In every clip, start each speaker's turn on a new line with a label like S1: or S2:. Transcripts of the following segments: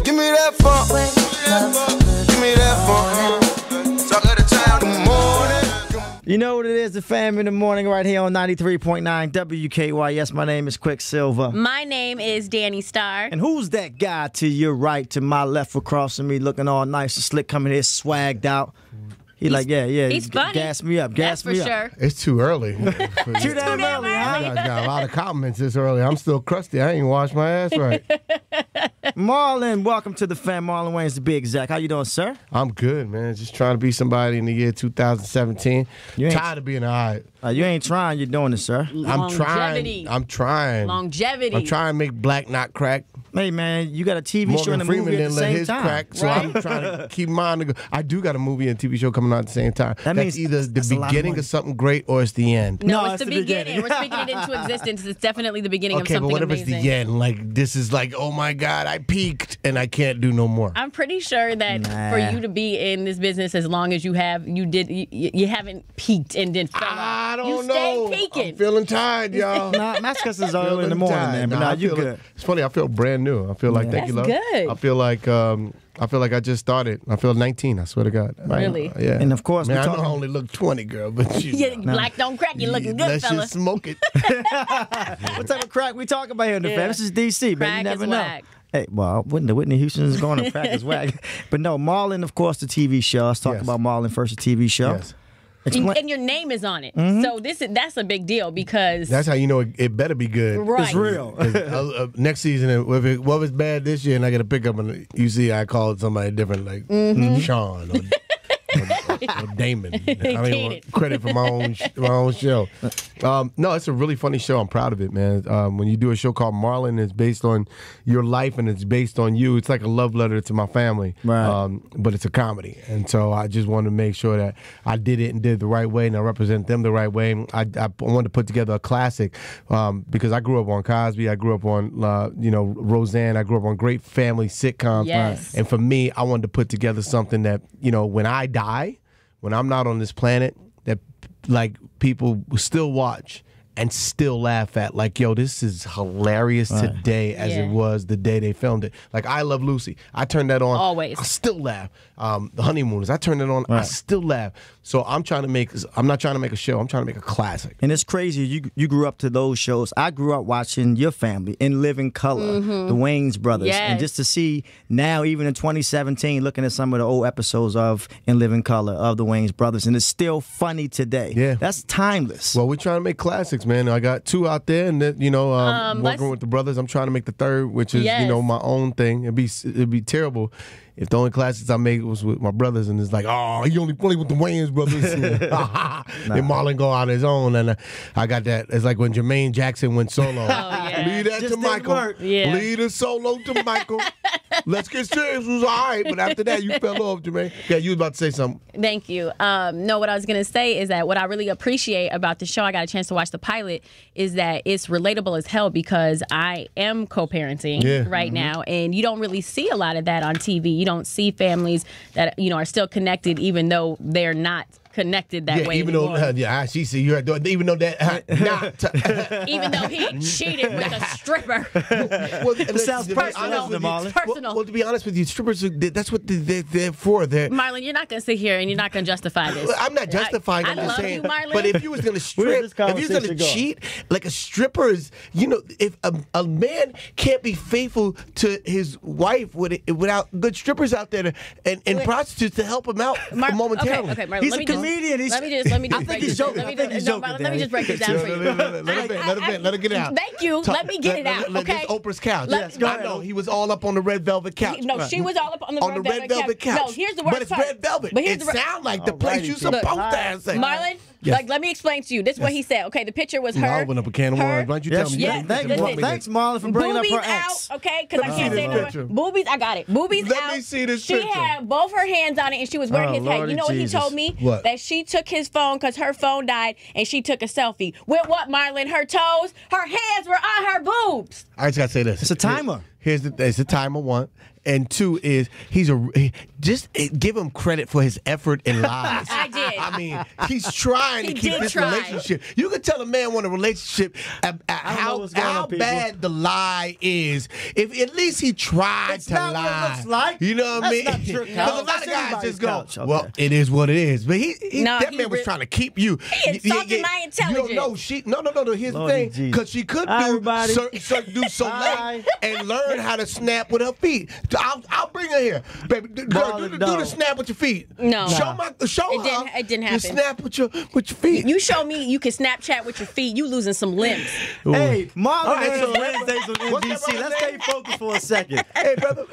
S1: Give me that funk. Give me that funk. Talk of the town. Good morning.
S2: You know what it is, the fam in the morning right here on 93.9 WKY. Yes, my name is Quicksilver.
S3: My name is Danny Starr.
S2: And who's that guy to your right, to my left, across from me, looking all nice and slick, coming here swagged out? He's like, yeah.
S3: He's funny.
S2: Gas me up.
S3: That's for sure.
S4: It's too early.
S2: Too damn early, huh?
S4: You guys got a lot of compliments this early. I'm still crusty. I ain't washed my ass right.
S2: Marlon, welcome to the fam. Marlon Wayans, the big Zach. How you doing, sir?
S4: I'm good, man. Just trying to be somebody in the year 2017. Tired of being all right.
S2: You ain't trying. You're doing it, sir.
S4: I'm trying.
S3: Longevity.
S4: I'm trying to make black not crack.
S2: Hey, man, you got a TV show and a
S4: Freeman
S2: movie at the
S4: didn't let
S2: same
S4: his
S2: time.
S4: crack, so I'm trying to keep mine to go. I do got a movie and TV show coming out at the same time.
S2: That means
S4: That's either the
S2: that's a lot of
S4: beginning
S2: money.
S4: of something great or it's the end.
S3: No, it's the beginning. We're speaking it into existence. It's definitely the beginning of something
S4: but what
S3: amazing.
S4: if it's the end? Like, this is like, oh my God, I peaked and I can't do no more.
S3: I'm pretty sure that for you to be in this business as long as you have, you haven't peaked and then fell off.
S4: I don't
S3: you
S4: know.
S3: stay peaking.
S4: I'm feeling tired, y'all.
S2: Nah, that's because it's early in the morning, man. But nah, you good.
S4: It's funny. I feel brand new. I feel like, thank you, love.
S3: Good.
S4: I feel like I just started. I feel 19. I swear to God.
S3: Really?
S4: Yeah.
S2: And of course,
S4: man, I know I only look 20, girl, but you know.
S3: Black don't crack. You're looking good,
S4: Let's
S3: fella.
S4: just smoke it.
S2: what type of crack we talking about here in the fam? This is DC, man.
S3: Crack
S2: You never
S3: is
S2: know.
S3: whack.
S2: Hey, well, Whitney Houston's going to crack is whack. But no, Marlon, of course, the TV show. Let's talk about Marlon first, the TV show.
S4: Yes.
S3: And your name is on it. So that's a big deal because
S4: That's how you know it better be good.
S3: right.
S2: It's real.
S4: Next season, if it was bad this year and I get a pickup and you see I called somebody different, like Sean or Damon. I don't even want credit for my own show. No, it's a really funny show. I'm proud of it, man. When you do a show called Marlon, it's based on your life and it's based on you. It's like a love letter to my family,
S2: right.
S4: But it's a comedy. And so I just wanted to make sure that I did it and did it the right way and I represent them the right way. I wanted to put together a classic because I grew up on Cosby. I grew up on, Roseanne. I grew up on great family sitcoms.
S3: Yes.
S4: And for me, I wanted to put together something that, when I die, when I'm not on this planet, that like people will still watch and still laugh at. Like, yo, this is hilarious today as it was the day they filmed it. Like, I Love Lucy. I turned that on.
S3: Always.
S4: I still laugh. The Honeymooners. I turned it on. I still laugh. So I'm not trying to make a show. I'm trying to make a classic.
S2: And it's crazy. You grew up to those shows. I grew up watching your family in Living Color, the Wayans brothers.
S3: Yes.
S2: And just to see now, even in 2017, looking at some of the old episodes of In Living Color of the Wayans brothers, and it's still funny today.
S4: Yeah.
S2: That's timeless.
S4: Well, we're trying to make classics, man. I got 2 out there, and then, working with the brothers. I'm trying to make the 3rd, which is my own thing. It'd be terrible if the only classics I made was with my brothers, and it's like, oh, he only played with the Wayans brothers. And Marlon go on his own, and I got that. It's like when Jermaine Jackson went solo. Leave that to Michael. Leave the solo to Michael. Let's Get Serious was all right, but after that, you fell off, Jermaine. Yeah, you was about to say something.
S3: Thank you. No, what I was going to say is that what I really appreciate about the show, I got a chance to watch the pilot, is that it's relatable as hell because I am co-parenting right now, and you don't really see a lot of that on TV. You don't see families that, are still connected even though they're not connected that way
S4: even
S3: anymore.
S4: though she see you even though that not
S3: even though he cheated with a stripper.
S4: Well,
S2: it sounds personal,
S3: It's personal.
S4: Well, to be honest with you, strippers, that's what they're for.
S3: Marlon, you're not going to sit here and you're not going to justify this.
S4: I'm not justifying. I'm just saying.
S3: You, Marlon.
S4: But if you was going to strip, if you was going to cheat, like a stripper is, if a man can't be faithful to his wife without good strippers out there and prostitutes to help him out momentarily.
S3: Okay, Marlon,
S2: He's a comedian.
S3: Let me just
S2: I think he's joking.
S3: Let me just break this down for you.
S4: Let her get it out.
S3: Thank you. Let me get it out. Okay.
S4: This Oprah's couch.
S3: I
S4: know he was all up on the red velvet couch.
S3: No, she was all up on the red velvet couch. No, here's the worst
S4: But it's red velvet. It sounds like the place you're supposed to have.
S3: Marlon, let me explain to you. This is what he said. Okay, the picture was her.
S4: I opened up a can of worms. Why don't you tell me?
S2: Thanks, Marlon, for bringing up her ex.
S3: Out, okay, because I can't say no more. Boobies, I got it. Boobies out.
S4: Let me see this picture.
S3: She had both her hands on it, and she was wearing his hat. You know what he told me?
S4: What?
S3: That she took his phone because her phone died, and she took a selfie. With what, Marlon? Her toes? Her hands were on her boobs.
S4: I just got to say this.
S2: It's a timer.
S4: It's a timer, 1. And 2 is just give him credit for his effort in lies.
S3: I did.
S4: I mean, he's trying to keep this relationship. You can tell a man want a relationship how bad the lie is. If at least he tried to lie.
S2: What it looks like.
S4: You know what I mean? Because a lot of guys just go, well, it is what it is. But that man was trying to keep you.
S3: He insulted my intelligence.
S4: You don't know. No. Here's the thing. Because she could do Soleil and learn how to snap with her feet. I'll bring her here. Baby, girl, do the snap with your feet.
S3: No.
S4: Show her.
S3: It didn't happen.
S4: You snap with your feet.
S3: You show me you can Snapchat with your feet. You losing some limbs.
S2: Hey, Marlon
S4: Right,
S2: Wednesdays on NBC. Let's stay focused for a second.
S4: Hey, brother,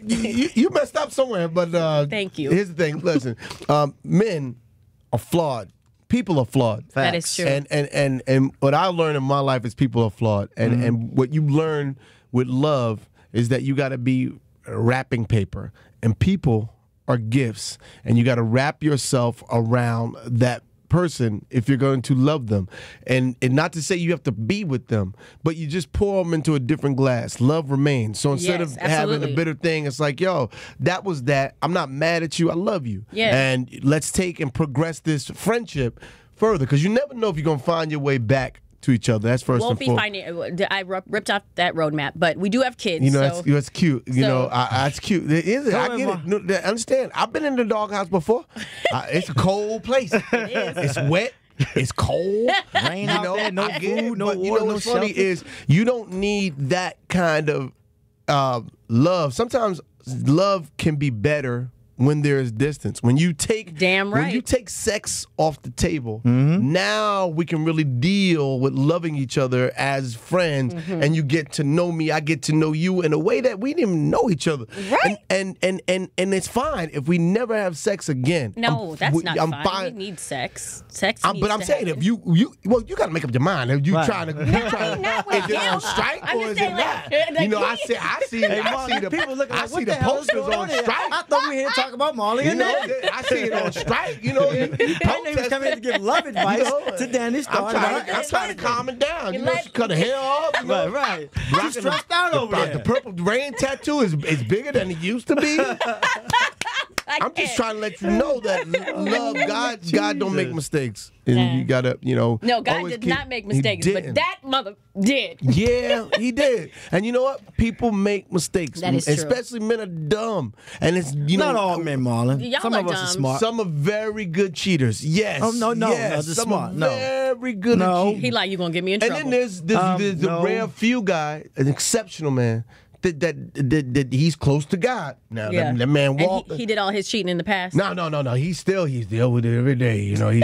S4: you messed up somewhere, but
S3: thank you.
S4: Here's the thing. Listen, men are flawed. People are flawed.
S3: That is true.
S4: And what I learned in my life is people are flawed. And what you learn with love is that you got to be wrapping paper, and people are gifts, and you got to wrap yourself around that person if you're going to love them. And not to say you have to be with them, but you just pour them into a different glass. Love remains. So instead of having a bitter thing, it's like, yo, that was that. I'm not mad at you. I love you.
S3: Yeah.
S4: And let's take and progress this friendship further, because you never know if you're going to find your way back to each other. That's first and foremost.
S3: I ripped off that roadmap, but we do have kids.
S4: You know, that's cute. You know, that's cute. I get it. No, understand. I've been in the doghouse before. It's a cold place. It is. It's wet. It's cold.
S2: Rain out there, no food, no water,
S4: you know what's funny is you don't need that kind of love. Sometimes love can be better when there is distance. When you take when you take sex off the table, now we can really deal with loving each other as friends, and you get to know me, I get to know you in a way that we didn't even know each other.
S3: Right.
S4: And it's fine if we never have sex again.
S3: No, that's not fine. We need sex.
S4: But I'm saying if you got to make up your mind. If you trying to, is it on strike or is it not? You know, I see the posters on strike.
S2: I thought we were here to talk about Marley and Nate.
S4: I see it on strike. You know,
S2: they was coming here to give love advice to Danny Starr.
S4: I'm trying to calm it down. You know, she cut her hair off.
S2: Right. She's stressed out over there.
S4: The purple rain tattoo is bigger than it used to be. I'm just trying to let you know that love, God don't make mistakes. And you gotta,
S3: No, God did not make mistakes, but that mother did.
S4: Yeah, he did. And you know what? People make mistakes.
S3: That is true.
S4: Especially men are dumb. And it's
S2: not all men, Marlon.
S3: Some of us
S2: are smart.
S4: Some are very good cheaters. Yes.
S2: Oh no,
S4: yes.
S2: They're
S4: Some
S2: smart.
S4: are very good at cheating.
S3: He like, you gonna get me in trouble.
S4: And then there's the rare few guy, an exceptional man. That he's close to God. Now that man walked.
S3: And he did all his cheating in the past.
S4: No. He's dealing with it every day. You know,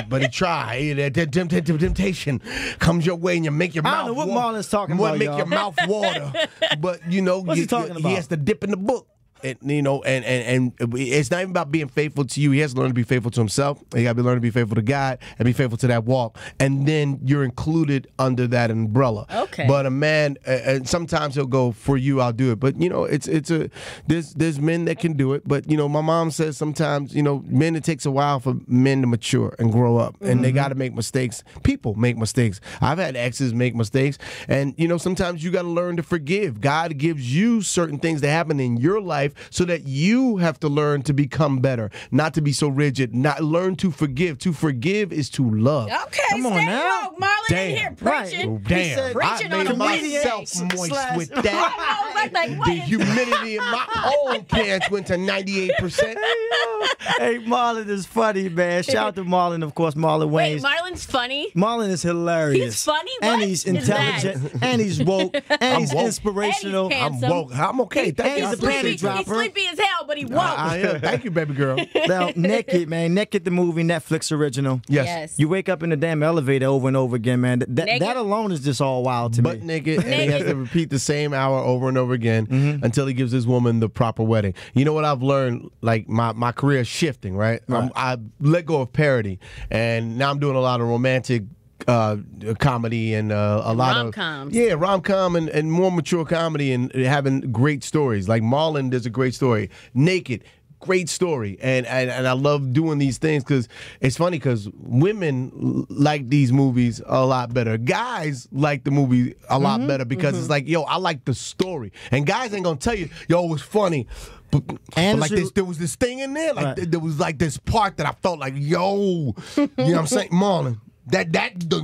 S4: but he tried. That temptation comes your way and you make your mouth.
S2: I don't know what Marlon's talking about.
S4: Make your mouth water. But what's
S2: he talking about?
S4: He has to dip in the book. And it's not even about being faithful to you. He has to learn to be faithful to himself. He got to learn to be faithful to God and be faithful to that walk. And then you're included under that umbrella.
S3: Okay.
S4: But a man, and sometimes he'll go, for you, I'll do it. But there's men that can do it. But my mom says sometimes men, it takes a while for men to mature and grow up, and they got to make mistakes. People make mistakes. I've had exes make mistakes, and sometimes you got to learn to forgive. God gives you certain things that happen in your life, so that you have to learn to become better, not to be so rigid, not learn to forgive. To forgive is to love.
S3: Okay,
S2: come on now.
S3: Marlon in here preaching.
S4: Right. Damn.
S3: Preaching
S4: I
S3: on
S4: made
S3: a
S4: myself moist with that. The humidity in my own pants went to 98%.
S2: Hey, Marlon is funny, man. Shout out to Marlon, of course, Marlon Wayans.
S3: Wait, Marlon's funny?
S2: Marlon is hilarious.
S3: He's funny?
S2: And he's intelligent. And he's woke. And he's inspirational.
S3: And he's
S4: I'm woke. I'm okay.
S2: He's a panty dropper.
S3: He's sleepy as hell, but he woke.
S4: I am. Thank you, baby girl.
S2: Now, Naked, man. Naked, the movie, Netflix original.
S4: Yes.
S2: You wake up in the damn elevator over and over again, man. That alone is just all wild to me.
S4: Butt naked, and he has to repeat the same hour over and over again until he gives his woman the proper wedding. You know what I've learned? Like, my career is shifting, right? I let go of parody, and now I'm doing a lot of romantic comedy and a lot
S3: rom-coms.
S4: of rom-com and more mature comedy and having great stories. Like Marlon, there's a great story. Naked, great story, and I love doing these things because it's funny because women like these movies a lot better. Guys like the movie a lot better because it's like, yo, I like the story, and guys ain't gonna tell you, yo, it was funny. But like there was this thing in there, like there was like this part that I felt like, yo, you know what I'm saying, Marlon,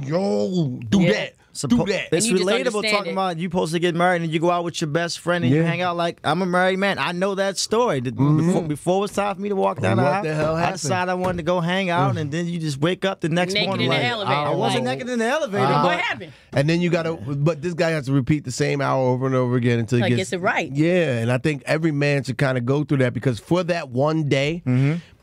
S4: yo, do that. Do that.
S2: It's relatable talking about you supposed to get married and you go out with your best friend and you hang out like, I'm a married man. I know that story. Before it was time for me to walk down the aisle, I decided I wanted to go hang out, and then you just wake up the next morning
S3: naked in
S2: like,
S3: the elevator.
S2: I wasn't naked in the elevator.
S3: What happened?
S4: And then you but this guy has to repeat the same hour over and over again until he
S3: gets it right.
S4: Yeah, and I think every man should kind of go through that because for that one day,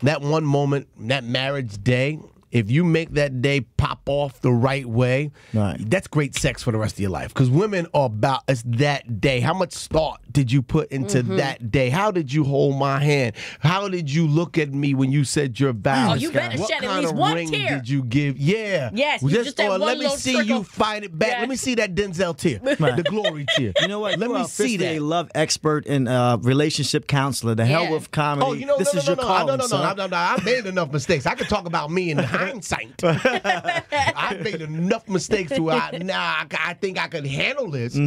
S4: that one moment, that marriage day, if you make that day pop off the right way, that's great sex for the rest of your life. Because women are about it's that day. How much thought did you put into that day? How did you hold my hand? How did you look at me when you said your vows?
S3: Oh, you better shed at least one tear.
S4: What kind of ring did you give? Yeah.
S3: Yes. Just that one
S4: let me see
S3: trickle.
S4: you find it back. Let me see that Denzel tear, the glory tear.
S2: You know what?
S4: Let me see that.
S2: A love expert and relationship counselor. The hell with comedy.
S4: Oh, you know,
S2: this is your calling.
S4: No. I've made enough mistakes. I can talk about me in hindsight. I've made enough mistakes to I think I could handle this.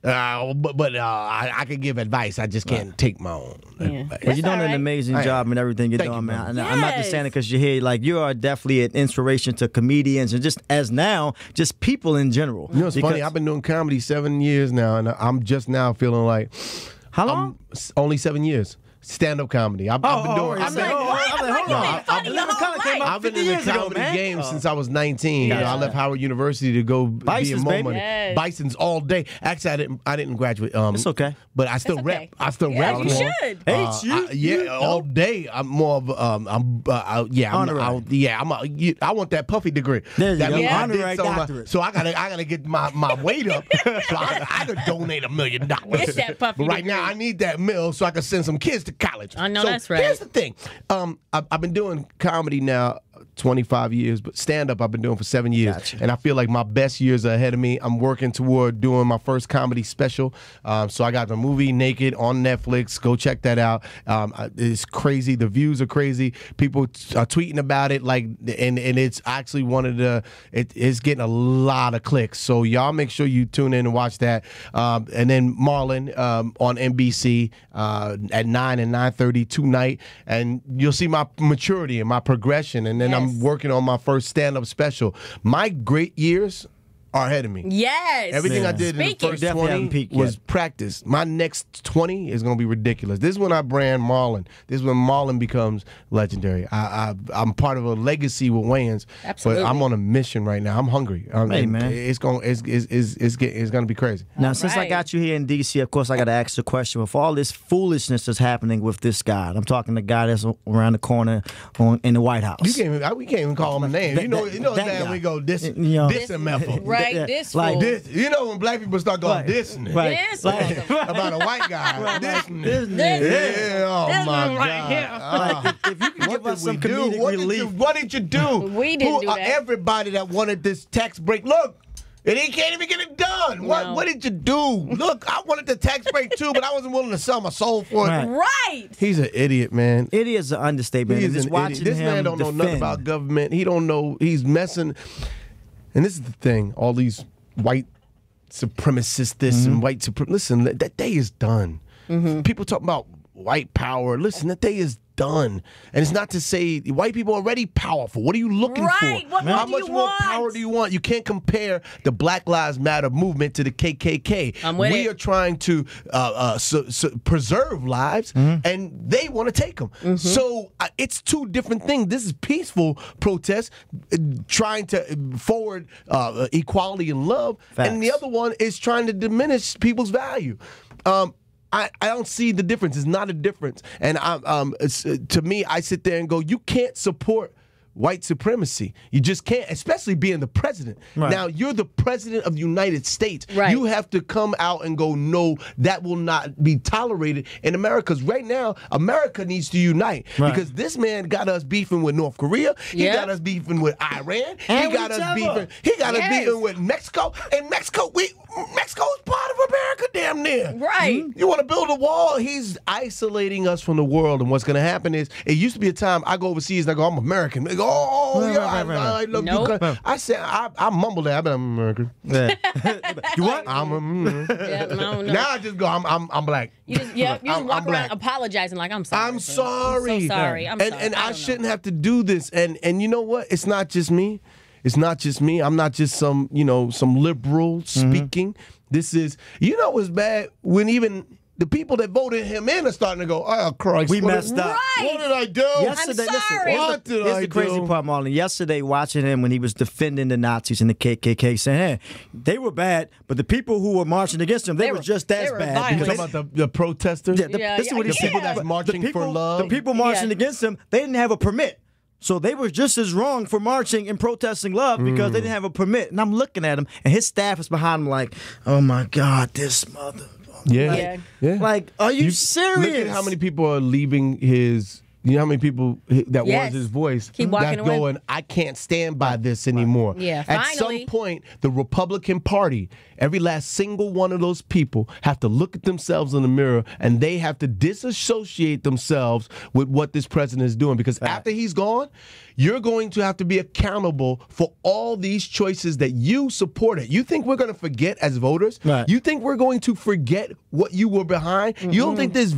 S4: But I can give advice. I just can't take my own advice.
S2: Well, you're doing an amazing job in everything you're doing, man. And I'm not just saying it because you're here. Like, you are definitely an inspiration to comedians and just people in general.
S4: You know, it's funny. I've been doing comedy 7 years now, and I'm just now feeling like,
S2: how long?
S4: Only 7 years. Stand-up comedy. I've been doing.
S3: I've been
S4: in the comedy game since I was 19. You know, I left Howard University to go be a moment. Bison's all day. Actually, I didn't graduate.
S2: It's okay,
S4: but I still rep. I still rep.
S3: You should.
S4: All day. I'm more of I want that Puffy degree.
S2: There you go.
S4: Honorary doctorate. So I gotta get my weight up. So I could donate $1 million.
S3: Get that Puffy
S4: But right
S3: degree.
S4: now I need that mill so I can send some kids to college.
S3: I know
S4: so
S3: that's right.
S4: Here's the thing. I've been doing comedy now 25 years, but stand-up I've been doing for 7 years.
S2: Gotcha.
S4: And I feel like my best years are ahead of me. I'm working toward doing my first comedy special. So I got the movie Naked on Netflix. Go check that out. It's crazy. The views are crazy. People are tweeting about it, like, and it's actually it's getting a lot of clicks. So y'all make sure you tune in and watch that. And then Marlon on NBC at 9 and 9:30 tonight. And you'll see my maturity and my progression. And then I'm working on my first stand-up special. My great years are ahead of me.
S3: Yes.
S4: Everything I did in the first 20 was practice. My next 20 is going to be ridiculous. This is when I brand Marlon. This is when Marlon becomes legendary. I'm part of a legacy with Wayans.
S3: Absolutely.
S4: But I'm on a mission right now. I'm hungry.
S2: Hey, man.
S4: It's going to be crazy.
S2: Now, since I got you here in D.C., of course, I got to ask the question. With all this foolishness that's happening with this guy, I'm talking the guy that's around the corner in the White House.
S4: We can't even call him a name. You know that we go this and Method.
S3: Right, this
S2: like
S3: fool.
S4: This, you know when black people start going this about a white guy. This. Yeah, oh my God.
S2: If you can give us some comedic relief.
S4: What did you do?
S3: We didn't do that.
S4: Everybody that wanted this tax break, look. And he can't even get it done.
S3: No.
S4: What did you do? Look, I wanted the tax break too, but I wasn't willing to sell my soul for it.
S3: Right.
S4: He's an idiot, man.
S2: Idiot is an understatement.
S4: He is an idiot. This man don't know nothing about government. He don't know. He's messing. And this is the thing. All these white supremacists and white listen, that day is done. People talk about white power. Listen, that day is done. And it's not to say white people are already powerful. What are you looking for? How much more power do you want? You can't compare the Black Lives Matter movement to the KKK. We are trying to preserve lives, and they want to take them. So it's two different things. This is peaceful protest, trying to forward equality and love, and the other one is trying to diminish people's value. I don't see the difference. It's not a difference. And to me, I sit there and go, you can't support white supremacy. You just can't, especially being the president.
S2: Right.
S4: Now, you're the president of the United States.
S3: Right.
S4: You have to come out and go, no, that will not be tolerated in America. Because right now, America needs to unite.
S2: Right.
S4: Because this man got us beefing with North Korea. He got us beefing with Iran.
S2: And
S4: he got us beefing with Mexico. And Mexico is part of America, damn near.
S3: Right.
S4: You want to build a wall? He's isolating us from the world. And what's going to happen is, it used to be a time I go overseas and I go, I'm American. They go, I love you. I said, I mumbled that. I'm American.
S2: Yeah. You what?
S3: I don't know.
S4: Now I just go, I'm black.
S3: You just walk around apologizing like, I'm sorry.
S4: I'm sorry.
S3: I'm so sorry. I'm sorry.
S4: And I shouldn't have to do this. And you know what? It's not just me. It's not just me. I'm not just some liberal speaking. This is, what's bad when even the people that voted him in are starting to go, oh, Christ.
S2: We messed up.
S3: Right.
S4: What did I do?
S2: Yesterday,
S3: I'm sorry.
S4: What did I do?
S2: Here's the crazy part, Marlon. Yesterday, watching him when he was defending the Nazis and the KKK, saying, hey, they were bad, but the people who were marching against them, they were just as bad.
S4: You talking about the protesters?
S2: This is what he said.
S4: People that's marching for love?
S2: The people marching against them, they didn't have a permit. So they were just as wrong for marching and protesting love because they didn't have a permit. And I'm looking at him, and his staff is behind him like, oh, my God, this mother.
S4: Yeah.
S2: Like, are you serious?
S4: Look at how many people are leaving his. You know how many people that was his voice
S3: keep walking away.
S4: Going, I can't stand by this anymore.
S3: Yeah,
S4: At some point, the Republican Party, every last single one of those people have to look at themselves in the mirror and they have to disassociate themselves with what this president is doing. Because after he's gone, you're going to have to be accountable for all these choices that you supported. You think we're going to forget as voters?
S2: Right.
S4: You think we're going to forget what you were behind? You don't think this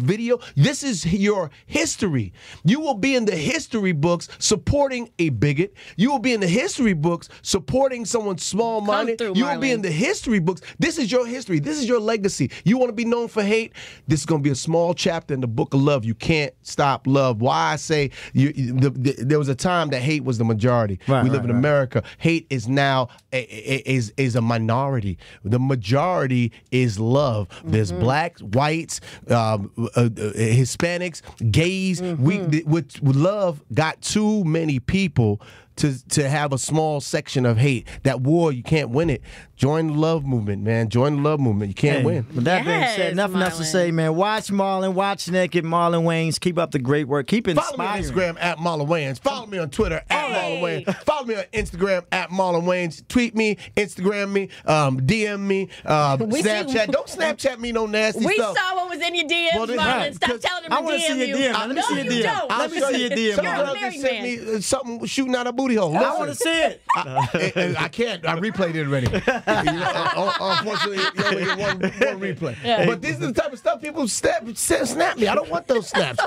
S4: is your history. You will be in the history books supporting a bigot. You will be in the history books supporting someone small-minded. You will be in the history books. This is your history. This is your legacy. You want to be known for hate? This is going to be a small chapter in the book of love. You can't stop love. Why I say there was a time that hate was the majority. We live in America. Hate is now is a minority. The majority is love. There's blacks, whites, Hispanics, gays. With love got too many people to have a small section of hate. That war, you can't win it. Join the love movement, man. Join the love movement. You can't win.
S2: With that being said, nothing else to say, man. Watch Marlon. Watch Naked Marlon Wayans. Keep up the great work. Keep inspiring.
S4: Follow me on Instagram at Marlon Wayans. Follow me on Twitter at Marlon Wayans. Follow me on Instagram at Marlon Wayans. Tweet me, Instagram me, DM me, Snapchat. Don't Snapchat me no nasty stuff.
S3: We saw what was in your DMs, Marlon. Stop telling them to DM you.
S2: I want to see your DM. Let me see your DM. Let me see your DM.
S3: You're a married man.
S4: Me something shooting out a booty hole.
S2: I want to see it.
S4: I can't. I replayed it already. Unfortunately, you only get one replay. Yeah. But these are the type of stuff people snap me. I don't want those snaps.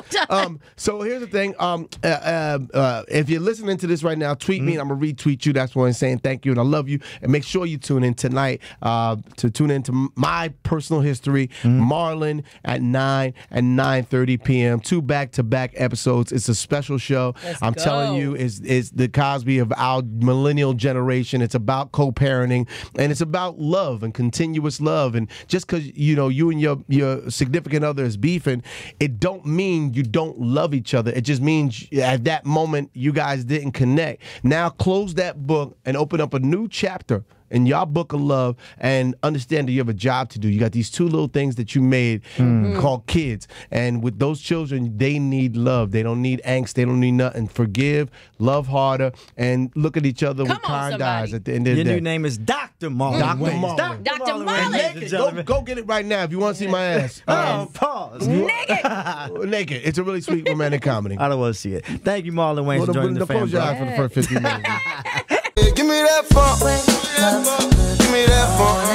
S4: So here's the thing. If you're listening to this right now, tweet me and I'm going to retweet you. That's why I'm saying thank you and I love you. And make sure you tune in tonight to tune into my personal history, Marlon at 9 and 9:30 p.m. 2 back-to-back episodes. It's a special show. I'm telling you, it's the Cosby of our millennial generation. It's about co-parenting and it's about love and continuous love. And just because you and your significant other is beefing, it don't mean you don't love each other. It just means at that moment you guys didn't connect. Now close that book and open up a new chapter in your book of love and understand that you have a job to do. You got these two little things that you made called kids. And with those children, they need love. They don't need angst. They don't need nothing. Forgive, love harder, and look at each other with kind eyes at the end of the day.
S2: Your new name is Dr. Marlon.
S4: Dr. Marlon.
S3: Dr. Marlon.
S4: Go get it right now if you want to see my ass.
S2: Pause.
S3: Naked.
S4: It's a really sweet romantic comedy.
S2: I don't want to see it. Thank you, Marlon Wayans, for joining the family.
S4: Close your eyes for the first 15 minutes.
S1: Give me that funk. Give me that funk.